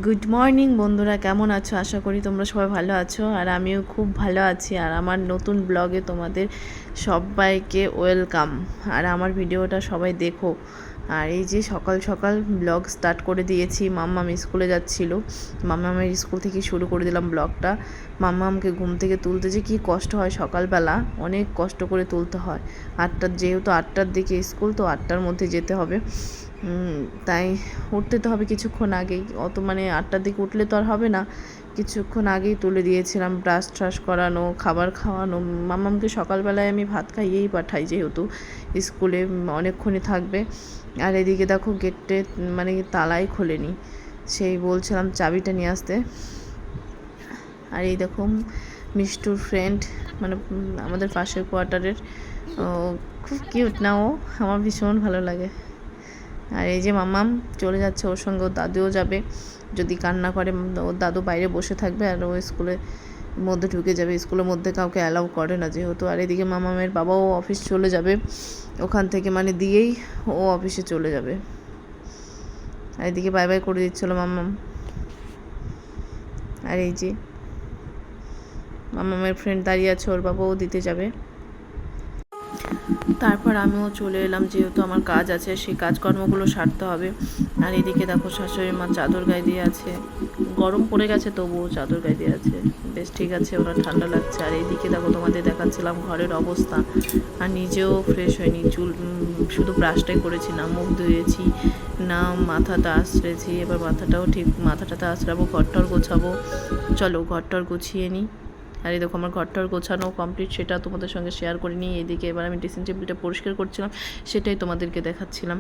Good morning বন্ধুরা, কেমন আছো? আশা করি তোমরা সবাই ভালো আছো, আর আমিও খুব ভালো আছি। আর আমার নতুন ব্লগে তোমাদের সবাইকে ওয়েলকাম। আর আমার ভিডিওটা সবাই দেখো। আর এই যে সকাল সকাল ব্লগ স্টার্ট করে দিয়েছি। মাম্মাম স্কুলে যাচ্ছিল, মাম্মামের স্কুল থেকে শুরু করে দিলাম ব্লগটা। মাম্মামকে ঘুম থেকে তুলতে যে কী কষ্ট হয় সকালবেলা, অনেক কষ্ট করে তুলতে হয়। যেহেতু 8টার দিকে স্কুল, তো 8টার মধ্যে যেতে হবে। তাই উঠতে তো হবে কিছুক্ষণ আগেই, অত 8টার দিকে উঠলে তো আর হবে না। কিছুক্ষণ আগেই তুলে দিয়েছিলাম, ব্রাশ ট্রাশ করানো, খাবার খাওয়ানো। মাম্মামকে সকালবেলায় আমি ভাত খাইয়েই পাঠাই, যেহেতু স্কুলে অনেকক্ষণই থাকবে। আর এদিকে দেখো গেটে তালাই খোলেনি, সেই বলছিলাম চাবিটা নিয়ে আসতে। আর এই দেখো মিষ্টুর ফ্রেন্ড, আমাদের পাশের কোয়ার্টারের, খুব কিউট না ও, আমার ভীষণ ভালো লাগে। আর এই যে মাম্মাম চলে যাচ্ছে, ওর সঙ্গে ওর দাদুও যাবে। যদি কান্না করে ওর দাদু বাইরে বসে থাকবে, আর ও স্কুলের মধ্যে ঢুকে যাবে। স্কুলের মধ্যে কাউকে অ্যালাউ করে না যেহেতু। আর এদিকে মাম্মামের বাবাও অফিস চলে যাবে, ওখান থেকে দিয়েই ও অফিসে চলে যাবে। আর এদিকে বাই বাই করে দিচ্ছিল মাম্মাম। আর এই যে মাম্মামের ফ্রেন্ড দাঁড়িয়ে আছে, ওর বাবাও দিতে যাবে। তারপর আমিও চলে এলাম, যেহেতু আমার কাজ আছে, সেই কাজকর্মগুলো সারতে হবে। আর এদিকে দেখো শাশুড়ি মা চাদর গায়ে দিয়ে আছে, গরম পড়ে গেছে তবুও চাদর গায়ে দিয়ে আছে। বেশ ঠিক আছে, ওরা ঠান্ডা লাগছে। আর এইদিকে দেখো তোমাদের দেখাচ্ছিলাম ঘরের অবস্থা। আর নিজেও ফ্রেশ হয়নি, চুল শুধু ব্রাশটাই করেছি, না মুখ ধুয়েছি না মাথাটা আঁচড়েছি। এবার মাথাটাতে আঁচড়াবো, ঘরটর গোছাবো। চলো ঘরটর গুছিয়ে নিই। আর এই দেখো আমার ঘরটার গোছানো কমপ্লিট, সেটা তোমাদের সঙ্গে শেয়ার করে নিই। এদিকে এবার আমি ড্রেসিং টেবিলটা পরিষ্কার করছিলাম, সেটাই তোমাদেরকে দেখাচ্ছিলাম।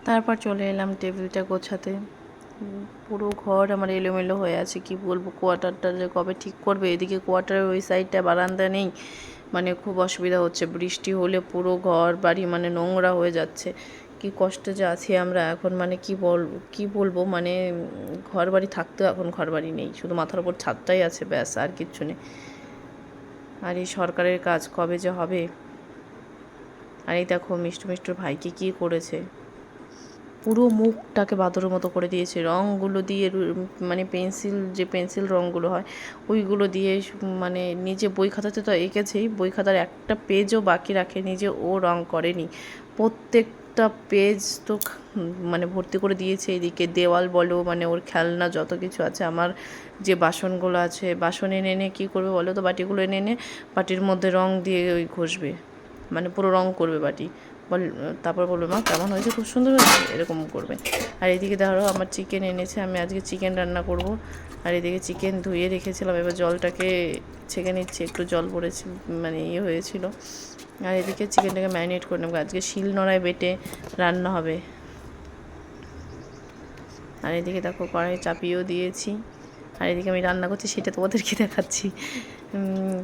তারপর চলে এলাম টেবিলটা গোছাতে। পুরো ঘর আমার এলোমেলো হয়ে আছে, কি বলবো। কোয়ার্টারটা যে কবে ঠিক করবে, এদিকে কোয়ার্টারের ওই সাইডটা বারান্দা নেই, খুব অসুবিধা হচ্ছে। বৃষ্টি হলে পুরো ঘর বাড়ি নোংরা হয়ে যাচ্ছে। কি কষ্টে যে আছি আমরা এখন, কি বলবো। ঘর বাড়ি থাকতেও এখন ঘর বাড়ি নেই, শুধু মাথার উপর ছাদটাই আছে, ব্যাস, আর কিচ্ছু নেই। আর এই সরকারের কাজ কবে যে হবে। আর এই দেখো মিষ্টুর ভাইকে কি করেছে, পুরো মুখটাকে বাদরের মতো করে দিয়েছে। রঙগুলো দিয়ে পেন্সিল রঙগুলো হয়, ওইগুলো দিয়ে নিজে বই খাতাতে তো এঁকেছেই, বই খাতার একটা পেজও বাকি রাখে নিজে, ও রঙ করেনি। প্রত্যেকটা পেজ তো ভর্তি করে দিয়েছে। এদিকে দেওয়াল বলো, ওর খেলনা যত কিছু আছে, আমার যে বাসনগুলো আছে, বাসন এনে কী করবে বলো তো, বাটিগুলো এনে বাটির মধ্যে রঙ দিয়ে ওই ঘষবে, পুরো রঙ করবে বাটি। তারপর বলবে মা কেমন হয়েছে, খুব সুন্দর হয়েছে, এরকম করবে। আর এদিকে ধরো আমার চিকেন এনেছে, আমি আজকে চিকেন রান্না করব। আর এদিকে চিকেন ধুয়ে রেখেছিলাম, এবার জলটাকে ছেঁকে নিচ্ছে, একটু জল পড়েছিল, হয়েছিল। আর এদিকে চিকেনটাকে ম্যারিনেট করে নেবো, আজকে শিল নোড়ায় বেটে রান্না হবে। আর এদিকে দেখো কড়াই চাপিয়েও দিয়েছি। আর এদিকে আমি রান্না করছি, সেটা তোমাদেরকে দেখাচ্ছি।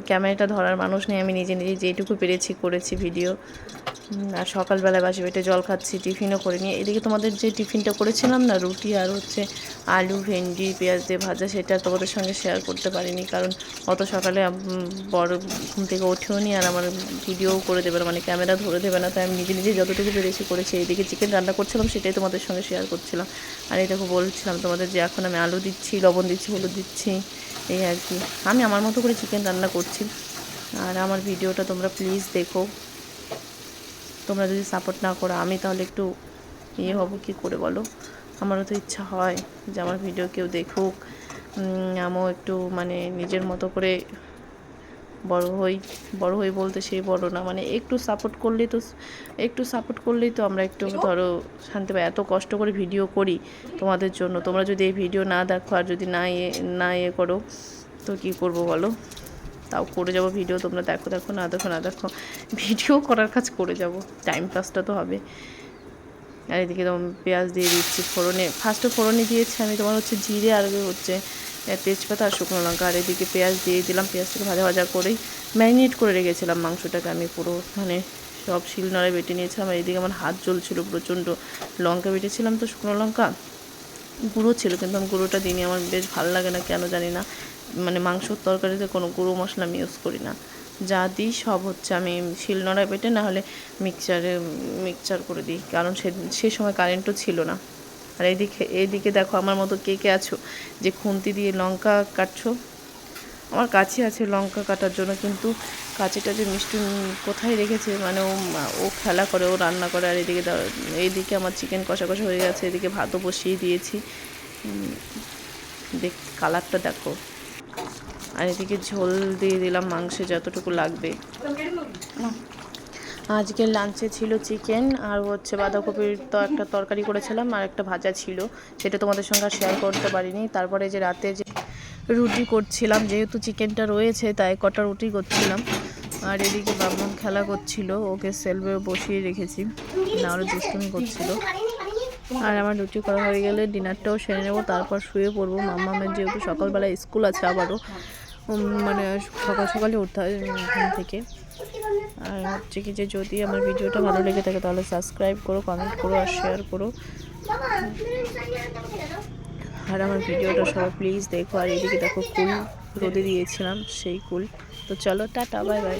ক্যামেরাটা ধরার মানুষ নেই, আমি নিজে যেটুকু পেরেছি করেছি ভিডিও। আর সকালবেলা বাসি পেটে জল খাচ্ছি, টিফিনও করে নিয়ে। এদিকে তোমাদের যে টিফিনটা করেছিলাম না, রুটি আর আলু ভেন্ডি পেঁয়াজ দিয়ে ভাজা, সেটা তোমাদের সঙ্গে শেয়ার করতে পারিনি, কারণ অত সকালে বড় ঘুম থেকে ওঠেও নি, আর আমার ভিডিও করে দেবে না, ক্যামেরা ধরে দেবে না। তাই আমি নিজে যতটুকু পেরেছি করেছি। এইদিকে চিকেন রান্না করছিলাম, সেটাই তোমাদের সঙ্গে শেয়ার করছিলাম। আর এই দেখো বলছিলাম তোমাদের যে এখন আমি আলু দিচ্ছি, লবণ দিচ্ছি, হলুদ দিচ্ছি, এই আর কি। আমি আমার মতো করে চিকেন রান্না করছি। আর আমার ভিডিওটা তোমরা প্লিজ দেখো। তোমরা যদি সাপোর্ট না করো, আমি তাহলে একটু হব কী করে বলো। আমারও তো ইচ্ছা হয় যে আমার ভিডিও কেউ দেখুক, আমিও একটু নিজের মতো করে বড় হই বলতে সেই বড় না, একটু সাপোর্ট করলেই তো আমরা একটু ধরো শান্তি পাই। এত কষ্ট করে ভিডিও করি তোমাদের জন্য, তোমরা যদি এই ভিডিও না দেখো আর যদি না করো, তো কী করবো বলো। তাও করে যাব ভিডিও, তোমরা দেখো না দেখো ভিডিও করার কাজ করে যাব, টাইম পাসটা তো হবে। আর এদিকে তোমার পেঁয়াজ দিয়ে দিচ্ছি ফোড়নে, ফার্স্টে ফোড়নে দিয়েছি আমি তোমার হচ্ছে জিরে আর হচ্ছে তেজপাতা আর শুকনো লঙ্কা, আর এদিকে পেঁয়াজ দিয়ে দিলাম। পেঁয়াজটাকে ভাজা ভাজা করেই ম্যারিনেট করে রেখেছিলাম মাংসটাকে আমি পুরো, মানে সব শিলনোড়ায় বেটে নিয়েছিলাম। আর এদিকে আমার হাত জ্বলছিল প্রচণ্ড, লঙ্কা বেটেছিলাম তো শুকনো লঙ্কা, গুঁড়ো ছিল কিন্তু আমি গুঁড়োটা দিইনি, আমার বেশ ভালো লাগে না কেন জানি না, মানে মাংসর তরকারিতে কোনো গুঁড়ো মশলা আমি ইউজ করি না, যা দিই সব হচ্ছে আমি শিলনোড়ায় বেটে না হলে মিক্সচার করে দিই, কারণ সে সময় কারেন্টও ছিল না। আর এইদিকে দেখো আমার মতো কে কে আছো যে খুন্তি দিয়ে লঙ্কা কাটছো, আমার কাছে আছে লঙ্কা কাটার জন্য, কিন্তু কাঁচিটা যে মিষ্টি কোথায় রেখেছে, মানে ও খেলা করে, ও রান্না করে। আর এইদিকে আমার চিকেন কষা কষা হয়ে গেছে, এদিকে ভাতও বসিয়ে দিয়েছি, কালারটা দেখো। আর এদিকে ঝোল দিয়ে দিলাম মাংসে যতটুকু লাগবে। আজকের লাঞ্চে ছিল চিকেন আর হচ্ছে বাঁধাকপির তো একটা তরকারি করেছিলাম, আর একটা ভাজা ছিল, সেটা তোমাদের সঙ্গে শেয়ার করতে পারিনি। তারপরে যে রাতে যে রুটি করছিলাম, যেহেতু চিকেনটা রয়েছে তাই কটা রুটি করছিলাম। আর এদিকে বাবন খেলা করছিল, ওকে সেলভে বসিয়ে রেখেছি, নাহলে দুষ্টুমি করছিল। আর আমার রুটি করা হয়ে গেলে ডিনারটাও সেরে নেবো, তারপর শুয়ে পড়বো। মাম্মামের যেহেতু সকালবেলা স্কুল আছে আবারও, মানে সকাল সকালে উঠতে হয় ঘুম থেকে। আর হচ্ছে কি যে যদি আমার ভিডিওটা ভালো লেগে থাকে তাহলে সাবস্ক্রাইব করো, কমেন্ট করো আর শেয়ার করো, আর আমার ভিডিওটা সবাই প্লিজ দেখো। আর এদিকে দেখো কুল রোদে দিয়েছিলাম, সেই কুল। তো চলো টাটা, বাই বাই।